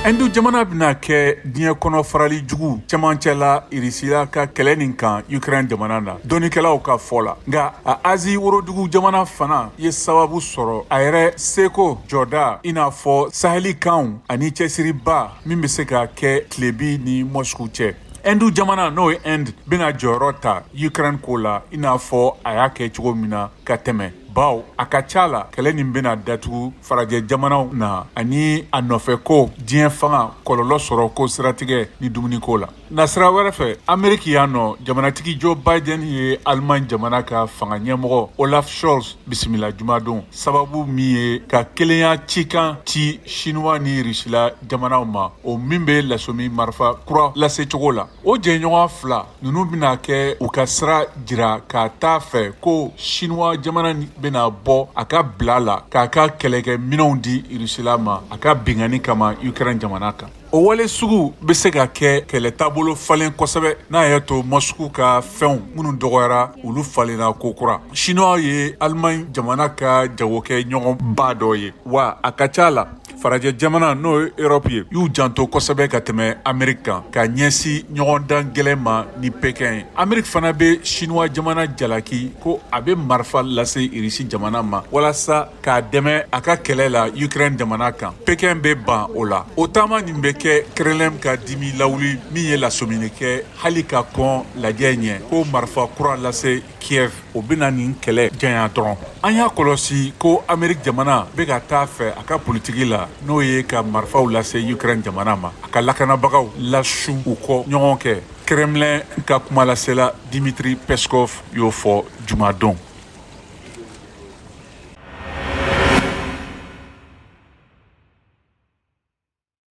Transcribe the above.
Hindu jamana bina kɛ diɲɛ kɔnɔ farali jugu cɛmancɛ la Irisila ka kɛlɛ nin kan Ukraine jamana na dɔnnikɛlaw ka fɔ la. Nga a Azi worodugu jamana fana ye sababu sɔrɔ a yɛrɛ seko jɔda i n'a fɔ Saheli kanw ani cɛsiriba min bɛ se ka kɛ Tilebi ni Moscou cɛ. Hindu jamana n'o ye Inde bena jɔyɔrɔ ta Ukraine ko la i n'a fɔ a y'a kɛ cogo min na ka tɛmɛ. Baw a ka ca la kɛlɛ nin bena datugu farajɛ jamanaw na ani a nɔfɛ ko diɲɛ fanga kɔlɔlɔ sɔrɔ ko siratigɛ ni dumuniko la. Nasira wɛrɛ fɛ Ameriki y'a nɔ jamanatigi Joe Biden ye Allemagne jamana ka fanga ɲɛmɔgɔ Olaf Scholz bisimila jumadon sababu min ye ka kelenya cikan ci Chinois ni Rusila jamanaw ma o min be lasomi marifa kura lase cogo la. O jɛɲɔgɔn fila nunu bena kɛ u ka sira jira k'a t'a fɛ ko Chinois jamana bena bɔ a ka bila la k'a ka kɛlɛkɛ minɛnw di Rusila ma a ka bingani kama Ukraine jamana kan. O wale sugu be se ka kɛ kɛlɛ taabolo falen kosɛbɛ n'a y'a to Moscou ka fɛnw minnu dɔgɔyara olu falenna kokura. Chinois ye Allemagne jamana ka jagokɛ ɲɔgɔn ba dɔ ye wa a ka ca la farajɛ jamana n'o ye Europe ye y'u janto kosɛbɛ ka tɛmɛ Ameriki kan ka ɲɛsi ɲɔgɔn dan gɛlɛn ma ni Pekin ye. Ameriki fana be Chinois jamana jalaki ko a be marifa lase Irisi jamana ma walasa k'a dɛmɛ a ka kɛlɛ la Ukraine jamana kan. Pekin be ban o la. O taama nin be kɛ Kremlin ka dimi lawuli min ye lasomini kɛ hali ka kɔn lajɛ ɲɛ ko marifa kura lase Kiev o bena nin kɛlɛ janya dɔrɔn. An y'a kɔlɔsi ko Ameriki jamana be ka taa fɛ a ka politiki la n'o ye ka marifaw lase Ukraine jamana ma a ka lakanabagaw lasu u kɔ ɲɔgɔn kɛ. Kremlin ka kumalasela Dmitry Peskov y'o fɔ jumadon.